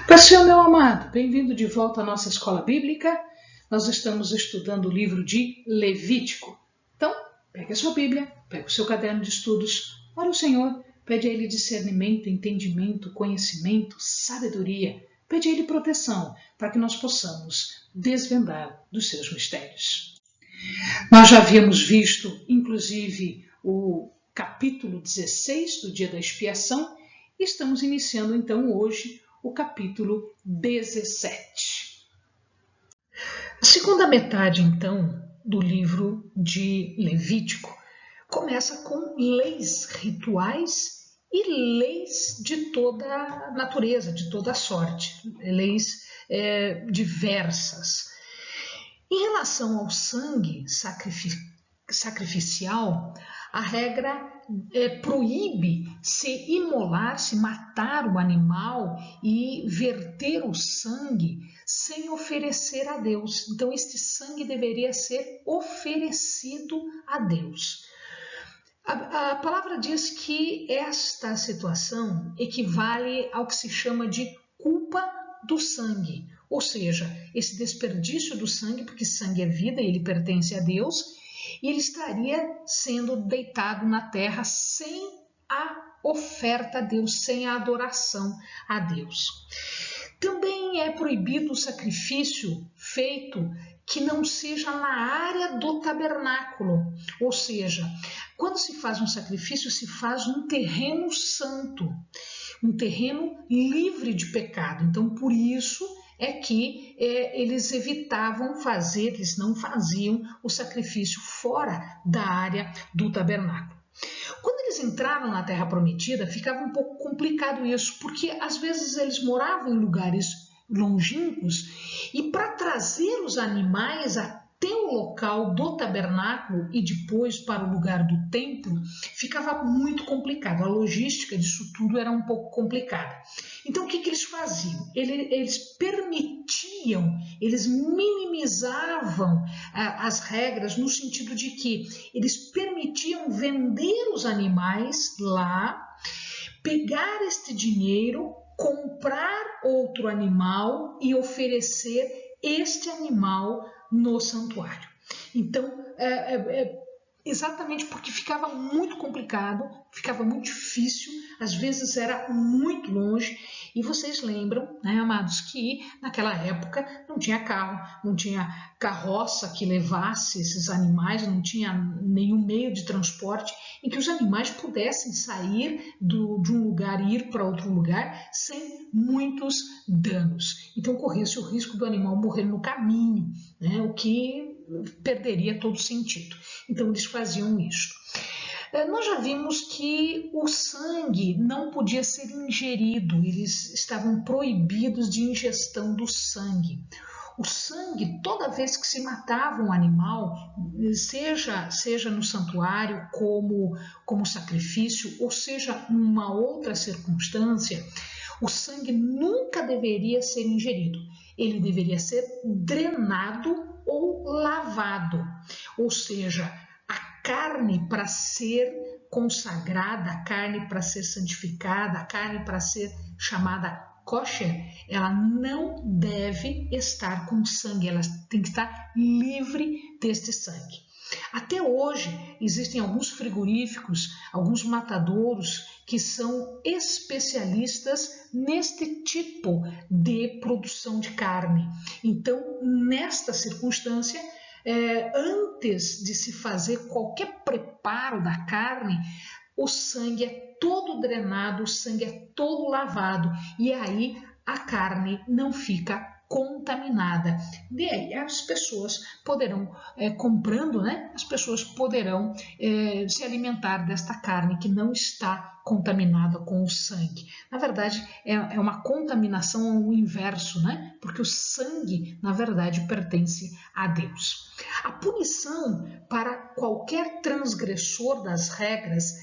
Pastor, meu amado, bem-vindo de volta à nossa escola bíblica. Nós estamos estudando o livro de Levítico. Então, pegue a sua Bíblia, pegue o seu caderno de estudos, ore ao Senhor, pede a Ele discernimento, entendimento, conhecimento, sabedoria, pede a Ele proteção, para que nós possamos desvendar dos seus mistérios. Nós já havíamos visto, inclusive, o capítulo 16 do Dia da Expiação, e estamos iniciando então hoje o capítulo 17. A segunda metade, então, do livro de Levítico começa com leis rituais e leis de toda a natureza, de toda a sorte, leis diversas. Em relação ao sangue sacrificial, a regra proíbe se imolar, se matar o animal e verter o sangue sem oferecer a Deus. Então, este sangue deveria ser oferecido a Deus. A palavra diz que esta situação equivale ao que se chama de culpa do sangue, ou seja, esse desperdício do sangue, porque sangue é vida e ele pertence a Deus, e ele estaria sendo deitado na terra sem a oferta a Deus, sem a adoração a Deus. Também é proibido o sacrifício feito que não seja na área do tabernáculo, ou seja, quando se faz um sacrifício, se faz num terreno santo, um terreno livre de pecado. Então, por isso é que eles evitavam fazer, eles não faziam o sacrifício fora da área do tabernáculo. Quando eles entraram na Terra Prometida, ficava um pouco complicado isso, porque às vezes eles moravam em lugares longínquos e para trazer os animais até o local do tabernáculo e depois para o lugar do templo, ficava muito complicado. A logística disso tudo era um pouco complicada. Então, o que eles faziam? Eles permitiam, eles minimizavam as regras no sentido de que eles permitiam vender os animais lá, pegar este dinheiro, comprar outro animal e oferecer este animal no santuário. Então, exatamente porque ficava muito complicado, ficava muito difícil, às vezes era muito longe, e vocês lembram, né, amados, que naquela época não tinha carro, não tinha carroça que levasse esses animais, não tinha nenhum meio de transporte em que os animais pudessem sair de um lugar e ir para outro lugar sem muitos danos. Então corria-se o risco do animal morrer no caminho, né, o que perderia todo sentido. Então eles faziam isso. Nós já vimos que o sangue não podia ser ingerido, eles estavam proibidos de ingestão do sangue. O sangue, toda vez que se matava um animal, seja no santuário como sacrifício, ou seja, numa outra circunstância, o sangue nunca deveria ser ingerido. Ele deveria ser drenado ou lavado, ou seja, a carne para ser consagrada, a carne para ser santificada, a carne para ser chamada kosher, ela não deve estar com sangue, ela tem que estar livre deste sangue. Até hoje existem alguns frigoríficos, alguns matadouros que são especialistas neste tipo de produção de carne. Então, nesta circunstância, antes de se fazer qualquer preparo da carne, o sangue é todo drenado, o sangue é todo lavado e aí a carne não fica contaminada. E aí as pessoas poderão, comprando, né? As pessoas poderão se alimentar desta carne que não está contaminada com o sangue. Na verdade, é uma contaminação ao inverso, né? Porque o sangue, na verdade, pertence a Deus. A punição para qualquer transgressor das regras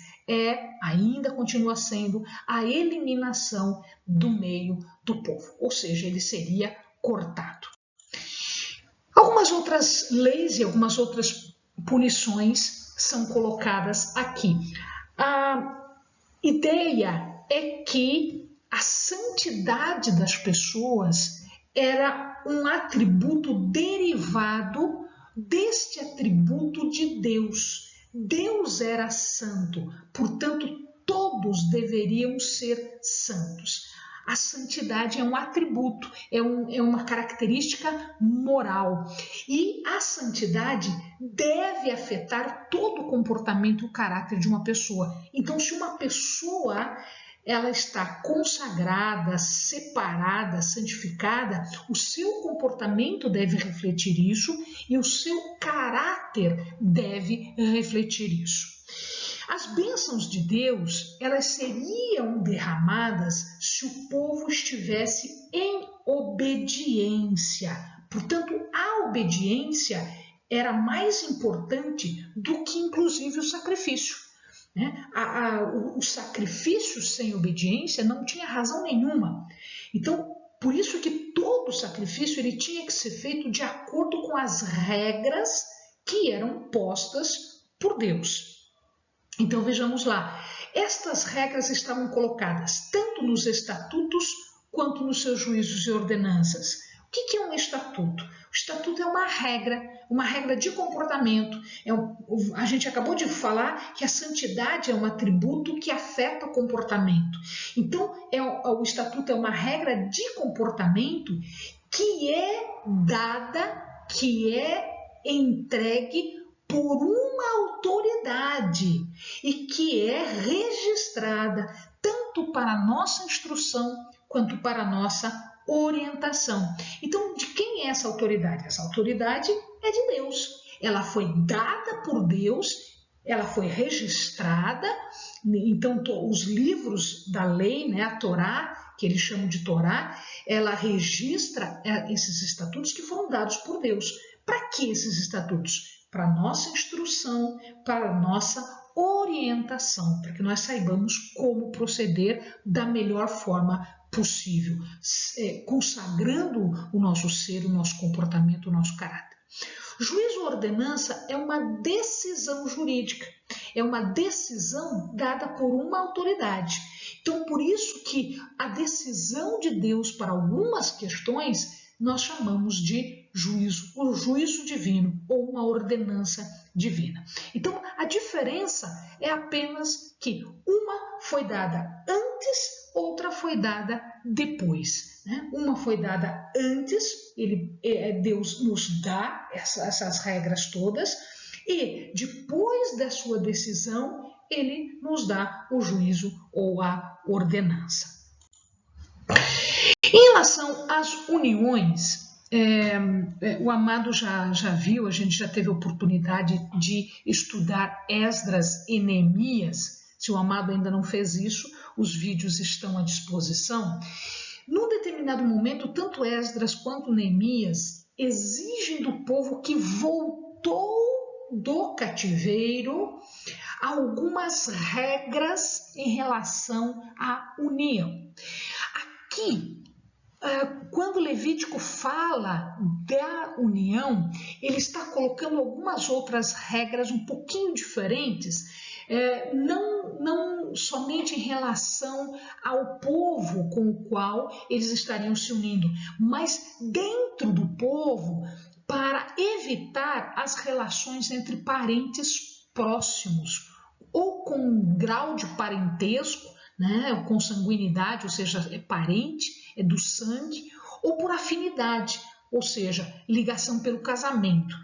ainda continua sendo a eliminação do meio do povo, ou seja, ele seria cortado. Algumas outras leis e algumas outras punições são colocadas aqui. A ideia é que A santidade das pessoas era um atributo derivado deste atributo de Deus. Deus era santo, portanto, todos deveriam ser santos. A santidade é um atributo, é uma característica moral. E a santidade deve afetar todo o comportamento e o caráter de uma pessoa. Então, se uma pessoa ela está consagrada, separada, santificada, o seu comportamento deve refletir isso e o seu caráter deve refletir isso. As bênçãos de Deus, elas seriam derramadas se o povo estivesse em obediência. Portanto, a obediência era mais importante do que, inclusive, o sacrifício. O sacrifício sem obediência não tinha razão nenhuma. Então, por isso que todo sacrifício ele tinha que ser feito de acordo com as regras que eram postas por Deus. Então, vejamos lá. Estas regras estavam colocadas tanto nos estatutos quanto nos seus juízos e ordenanças. O que é um estatuto? O estatuto é uma regra de comportamento. A gente acabou de falar que a santidade é um atributo que afeta o comportamento. Então, o estatuto é uma regra de comportamento que é dada, que é entregue por uma autoridade e que é registrada tanto para a nossa instrução quanto para a nossa orientação. Então, de quem é essa autoridade? Essa autoridade é de Deus. Ela foi dada por Deus, ela foi registrada. Então, os livros da lei, a Torá, que eles chamam de Torá, ela registra esses estatutos que foram dados por Deus. Para que esses estatutos? Para nossa instrução, para nossa orientação, para que nós saibamos como proceder da melhor forma possível, consagrando o nosso ser, o nosso comportamento, o nosso caráter. Juízo ou ordenança é uma decisão jurídica, é uma decisão dada por uma autoridade. Então, por isso que a decisão de Deus para algumas questões nós chamamos de juízo, o juízo divino ou uma ordenança divina. Então, a diferença é apenas que uma foi dada antes, outra foi dada depois. Uma foi dada antes, Deus nos dá essas regras todas, e depois da sua decisão, ele nos dá o juízo ou a ordenança. Em relação às uniões, o Amado já viu, a gente já teve a oportunidade de estudar Esdras e Neemias. Se o Amado ainda não fez isso, os vídeos estão à disposição. Num determinado momento, tanto Esdras quanto Neemias exigem do povo que voltou do cativeiro algumas regras em relação à união. Aqui, quando Levítico fala da união, ele está colocando algumas outras regras um pouquinho diferentes, não somente em relação ao povo com o qual eles estariam se unindo, mas dentro do povo, para evitar as relações entre parentes próximos ou com um grau de parentesco, com sanguinidade, ou seja, é parente, é do sangue, ou por afinidade, ou seja, ligação pelo casamento.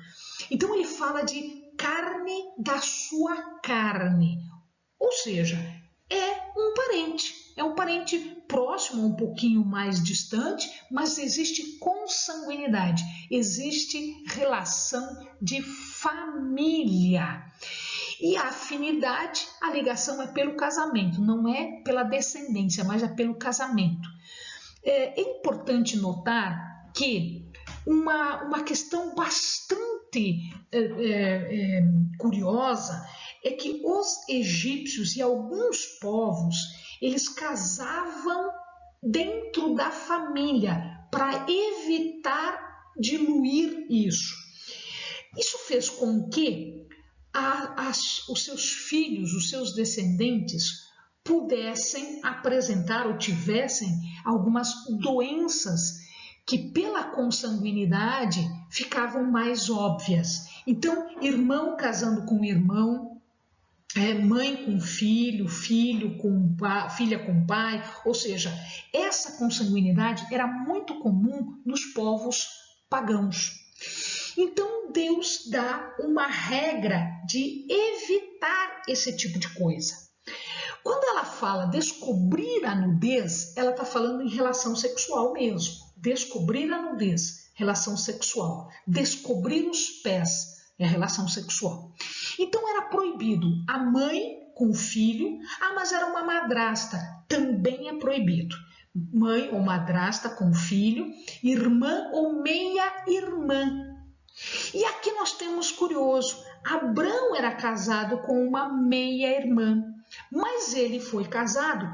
Então ele fala de carne da sua carne, ou seja, é um parente próximo, um pouquinho mais distante, mas existe consanguinidade, existe relação de família. E a afinidade, a ligação é pelo casamento, não é pela descendência, mas é pelo casamento. É importante notar que uma questão bastante curiosa é que os egípcios e alguns povos, eles casavam dentro da família para evitar diluir isso. Isso fez com que os seus filhos, os seus descendentes, pudessem apresentar ou tivessem algumas doenças que pela consanguinidade ficavam mais óbvias. Então, irmão casando com irmão, mãe com filho, filha com pai, ou seja, essa consanguinidade era muito comum nos povos pagãos. Então, Deus dá uma regra de evitar esse tipo de coisa. Quando ela fala descobrir a nudez, ela está falando em relação sexual mesmo. Descobrir a nudez, relação sexual. Descobrir os pés, é relação sexual. Então era proibido a mãe com o filho, mas era uma madrasta, também é proibido. Mãe ou madrasta com o filho, irmã ou meia-irmã. E aqui nós temos curioso, Abrão era casado com uma meia-irmã, mas ele foi casado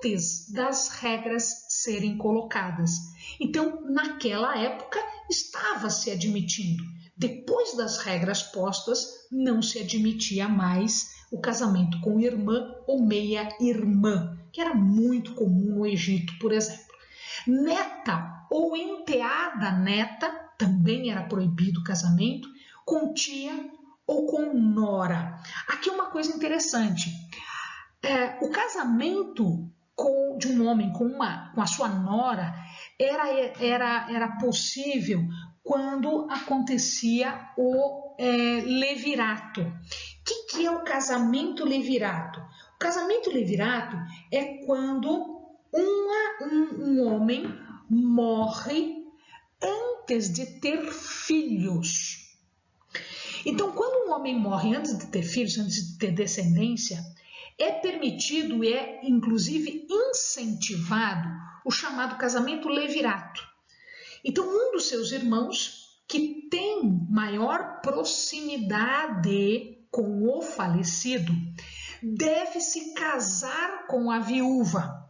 antes das regras serem colocadas. Então, naquela época, estava se admitindo. Depois das regras postas, não se admitia mais o casamento com irmã ou meia-irmã, que era muito comum no Egito, por exemplo. Neta ou enteada neta, também era proibido o casamento, com tia ou com nora. Aqui uma coisa interessante, o casamento de um homem com a sua nora era possível quando acontecia o levirato. O que é o casamento levirato? O casamento levirato é quando um homem morre antes de ter filhos. Então, quando um homem morre antes de ter filhos, antes de ter descendência, é permitido e é, inclusive, incentivado o chamado casamento levirato. Então, um dos seus irmãos, que tem maior proximidade com o falecido, deve se casar com a viúva.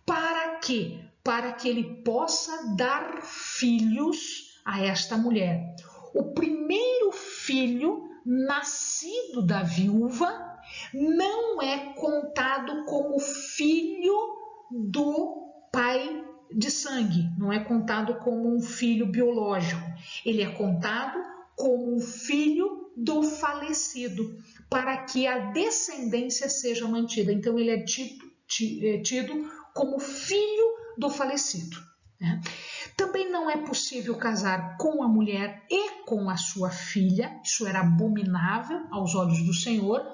Para quê? Para que ele possa dar filhos a esta mulher. O primeiro filho nascido da viúva não é contado como filho do pai de sangue, não é contado como um filho biológico. Ele é contado como um filho do falecido, para que a descendência seja mantida. Então, ele é tido como filho do falecido. Também não é possível casar com a mulher e com a sua filha, isso era abominável aos olhos do Senhor,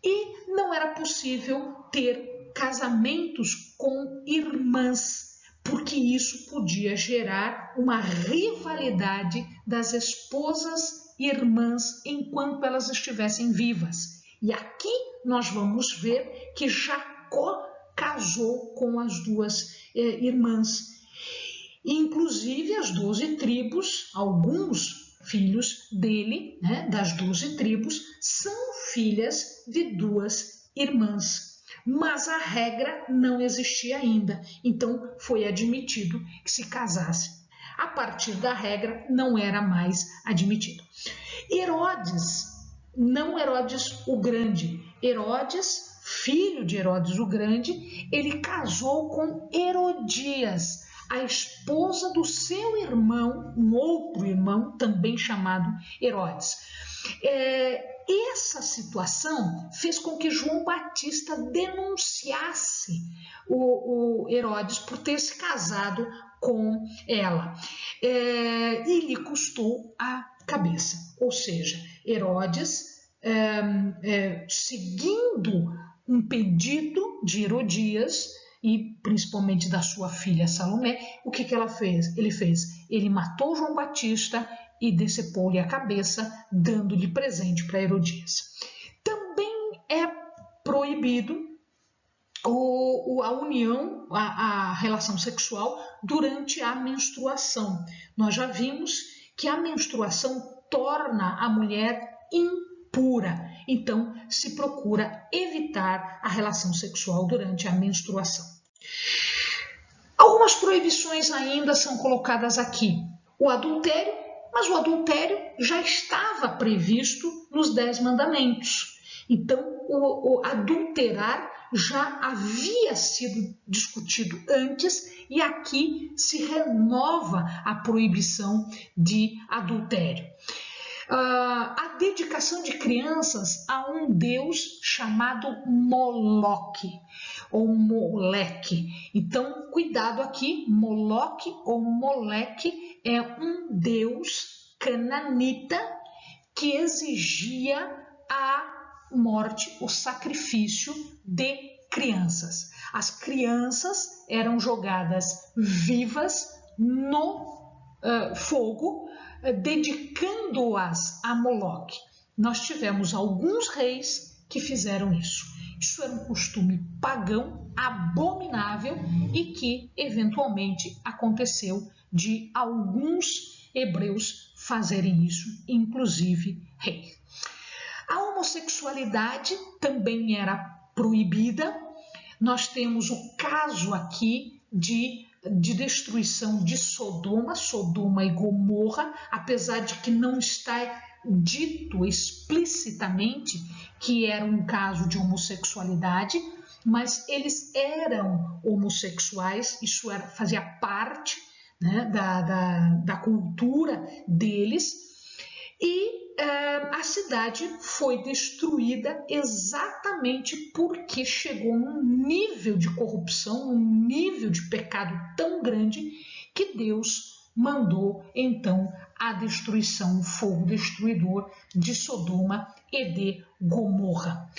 e não era possível ter casamentos com irmãs, porque isso podia gerar uma rivalidade das esposas irmãs enquanto elas estivessem vivas. E aqui nós vamos ver que Jacó casou com as duas irmãs. Inclusive as 12 tribos, alguns filhos dele, das 12 tribos, são filhas de duas irmãs. Mas a regra não existia ainda, então foi admitido que se casasse. A partir da regra não era mais admitido. Herodes, não Herodes o Grande, Herodes, filho de Herodes o Grande, ele casou com Herodias, a esposa do seu irmão, um outro irmão, também chamado Herodes. Essa situação fez com que João Batista denunciasse o Herodes por ter se casado com ela. E lhe custou a cabeça. Ou seja, Herodes, seguindo um pedido de Herodias, e principalmente da sua filha Salomé, o que ela fez? Ele matou João Batista e decepou-lhe a cabeça, dando-lhe presente para Herodias. Também é proibido a união, a relação sexual durante a menstruação. Nós já vimos que a menstruação torna a mulher impura. Então, se procura evitar a relação sexual durante a menstruação. Algumas proibições ainda são colocadas aqui. O adultério, mas o adultério já estava previsto nos 10 mandamentos. Então, o adulterar já havia sido discutido antes e aqui se renova a proibição de adultério. A dedicação de crianças a um deus chamado Moloque ou Moleque. Então, cuidado aqui, Moloque ou Moleque é um deus cananita que exigia a morte, o sacrifício de crianças. As crianças eram jogadas vivas no fogo, dedicando-as a Moloque. Nós tivemos alguns reis que fizeram isso. Isso era um costume pagão, abominável e que eventualmente aconteceu de alguns hebreus fazerem isso, inclusive reis. A homossexualidade também era proibida. Nós temos o caso aqui de destruição de Sodoma e Gomorra, apesar de que não está dito explicitamente que era um caso de homossexualidade, mas eles eram homossexuais, isso fazia parte, né, da cultura deles, e a cidade foi destruída exatamente porque chegou num nível de corrupção, num nível de pecado tão grande que Deus mandou então a destruição, o fogo destruidor de Sodoma e de Gomorra.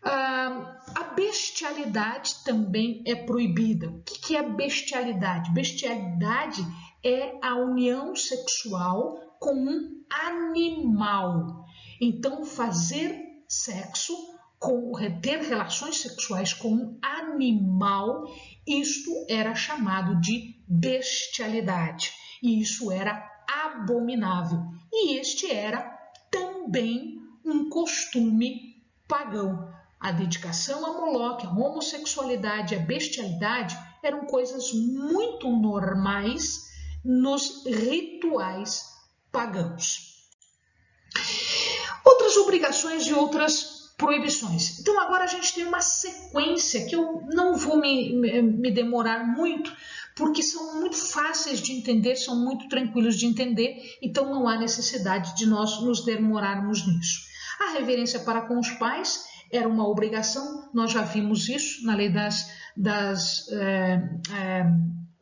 A bestialidade também é proibida. O que é bestialidade? Bestialidade é a união sexual com um animal. Então, fazer sexo, ter relações sexuais com um animal, isto era chamado de bestialidade. E isso era abominável. E este era também um costume pagão. A dedicação a Moloque, a homossexualidade, a bestialidade eram coisas muito normais nos rituais pagãos. Outras obrigações e outras proibições. Então agora a gente tem uma sequência que eu não vou me demorar muito, porque são muito fáceis de entender, são muito tranquilos de entender, então não há necessidade de nós nos demorarmos nisso. A reverência para com os pais era uma obrigação, nós já vimos isso na lei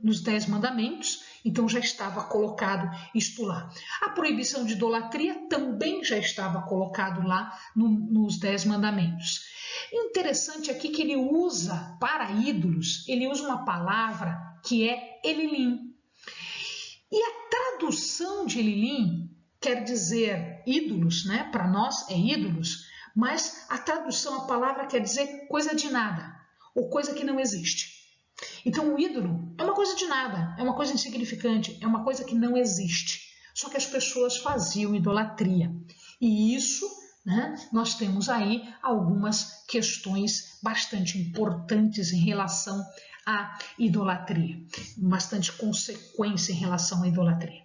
nos 10 mandamentos, então já estava colocado isto lá. A proibição de idolatria também já estava colocado lá nos 10 mandamentos. Interessante aqui que ele usa para ídolos, ele usa uma palavra que é Elilim. E a tradução de Elilim quer dizer ídolos, né? Para nós é ídolos, mas a tradução, a palavra quer dizer coisa de nada, ou coisa que não existe. Então o ídolo é uma coisa de nada, é uma coisa insignificante, é uma coisa que não existe. Só que as pessoas faziam idolatria. E isso, né, nós temos aí algumas questões bastante importantes em relação à idolatria, bastante consequência em relação à idolatria.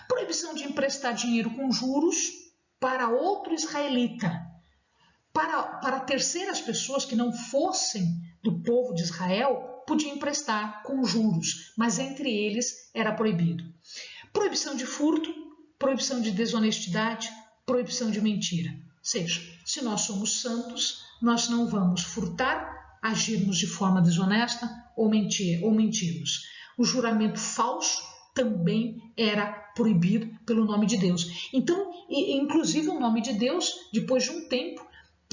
Proibição de emprestar dinheiro com juros para outro israelita, para terceiras pessoas que não fossem do povo de Israel, podiam emprestar com juros, mas entre eles era proibido. Proibição de furto, proibição de desonestidade, proibição de mentira. Ou seja, se nós somos santos, nós não vamos furtar, agirmos de forma desonesta ou mentirmos. O juramento falso também era proibido pelo nome de Deus. Então, inclusive o nome de Deus, depois de um tempo,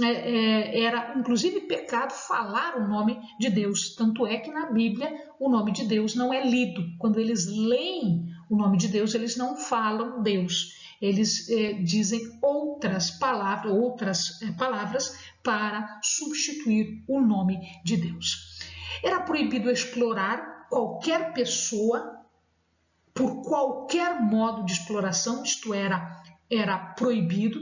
era inclusive pecado falar o nome de Deus. Tanto é que na Bíblia o nome de Deus não é lido. Quando eles leem o nome de Deus, eles não falam Deus. Eles dizem outras palavras para substituir o nome de Deus. Era proibido explorar qualquer pessoa por qualquer modo de exploração, isto era proibido.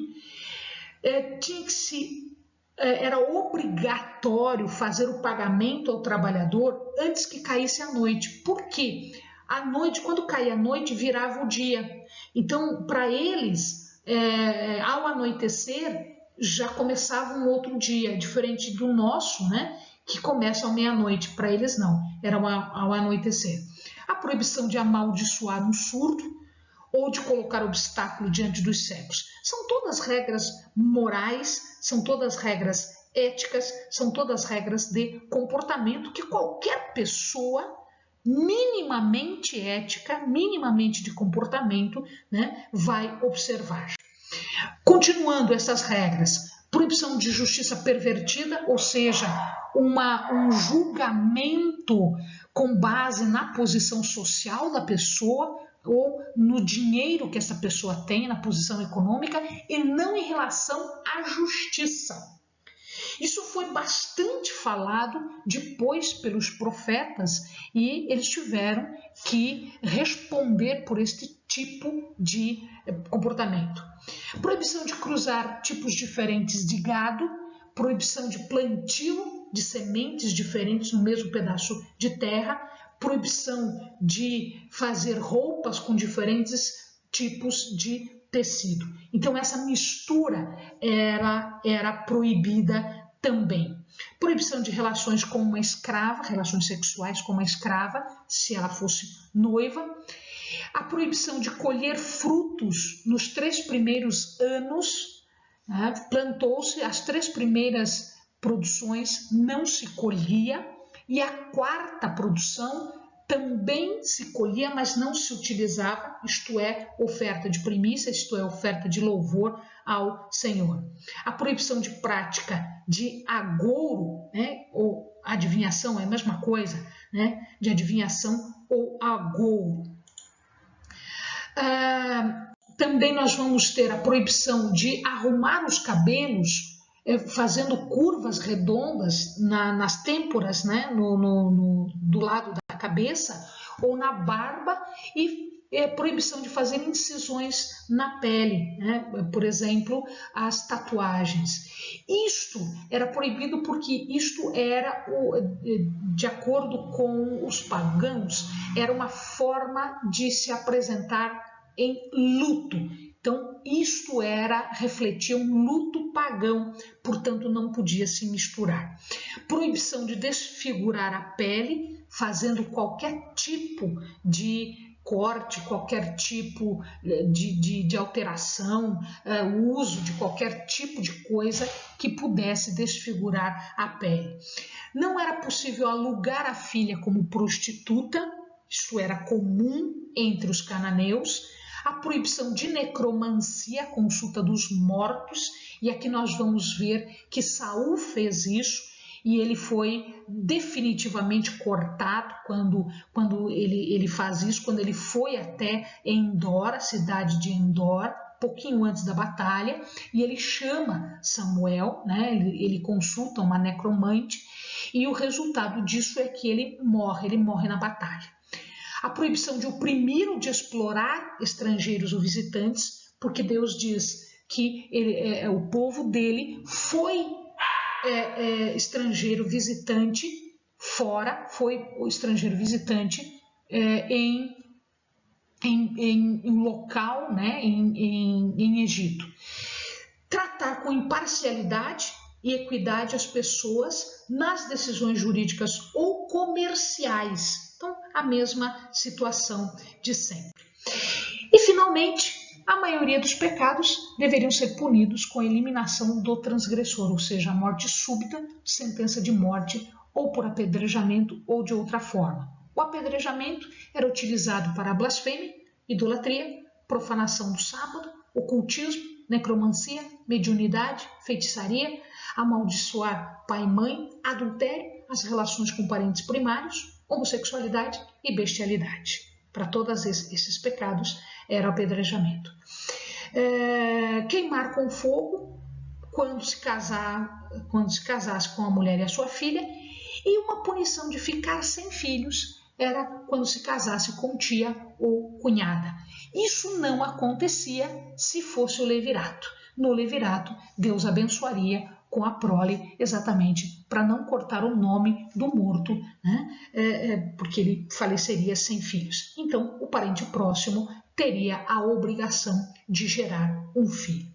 Era obrigatório fazer o pagamento ao trabalhador antes que caísse a noite. Por quê? À noite, quando caía a noite, virava o dia. Então, para eles, ao anoitecer, já começava um outro dia, diferente do nosso, né? que começa à meia-noite. Para eles não, era ao anoitecer. A proibição de amaldiçoar um surdo ou de colocar obstáculo diante dos cegos. São todas regras morais, são todas regras éticas, são todas regras de comportamento que qualquer pessoa minimamente ética, minimamente de comportamento, né, vai observar. Continuando essas regras, proibição de justiça pervertida, ou seja, um julgamento com base na posição social da pessoa ou no dinheiro que essa pessoa tem, na posição econômica, e não em relação à justiça. Isso foi bastante falado depois pelos profetas e eles tiveram que responder por este tipo de comportamento. Proibição de cruzar tipos diferentes de gado, proibição de plantio de sementes diferentes no mesmo pedaço de terra, proibição de fazer roupas com diferentes tipos de tecido. Então essa mistura era proibida também. Proibição de relações com uma escrava, relações sexuais com uma escrava, se ela fosse noiva. A proibição de colher frutos nos 3 primeiros anos, né? Plantou-se as 3 primeiras produções, não se colhia, e a 4ª produção também se colhia, mas não se utilizava, isto é, oferta de primícia, isto é, oferta de louvor ao Senhor. A proibição de prática de agouro, né, ou adivinhação, é a mesma coisa, né, de adivinhação ou agouro. Também nós vamos ter a proibição de arrumar os cabelos, fazendo curvas redondas nas têmporas, né, do lado da cabeça ou na barba, e proibição de fazer incisões na pele, né? Por exemplo, as tatuagens. Isto era proibido porque isto era, de acordo com os pagãos, era uma forma de se apresentar em luto. Então, isto refletia um luto pagão, portanto, não podia se misturar. Proibição de desfigurar a pele, fazendo qualquer tipo de corte, qualquer tipo de alteração, o uso de qualquer tipo de coisa que pudesse desfigurar a pele. Não era possível alugar a filha como prostituta, isto era comum entre os cananeus. A proibição de necromancia, consulta dos mortos, e aqui nós vamos ver que Saul fez isso e ele foi definitivamente cortado quando ele faz isso, quando ele foi até Endor, a cidade de Endor, pouquinho antes da batalha, e ele chama Samuel, né? Ele consulta uma necromante, e o resultado disso é que ele morre na batalha. A proibição de oprimir ou de explorar estrangeiros ou visitantes, porque Deus diz que o povo dele foi estrangeiro visitante fora, foi o estrangeiro visitante em local, né, em Egito. Tratar com imparcialidade e equidade as pessoas nas decisões jurídicas ou comerciais. Então, a mesma situação de sempre. E, finalmente, a maioria dos pecados deveriam ser punidos com a eliminação do transgressor, ou seja, a morte súbita, sentença de morte, ou por apedrejamento ou de outra forma. O apedrejamento era utilizado para a blasfêmia, idolatria, profanação do sábado, ocultismo, necromancia, mediunidade, feitiçaria, amaldiçoar pai e mãe, adultério, as relações com parentes primários, homossexualidade e bestialidade. Para todos esses pecados era o apedrejamento. Queimar com fogo quando se casasse com a mulher e a sua filha, e uma punição de ficar sem filhos era quando se casasse com tia ou cunhada. Isso não acontecia se fosse o levirato. No levirato, Deus abençoaria com a prole, exatamente para não cortar o nome do morto, né? Porque ele faleceria sem filhos. Então, o parente próximo teria a obrigação de gerar um filho.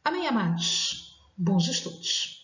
Amém, amados? Bons estudos!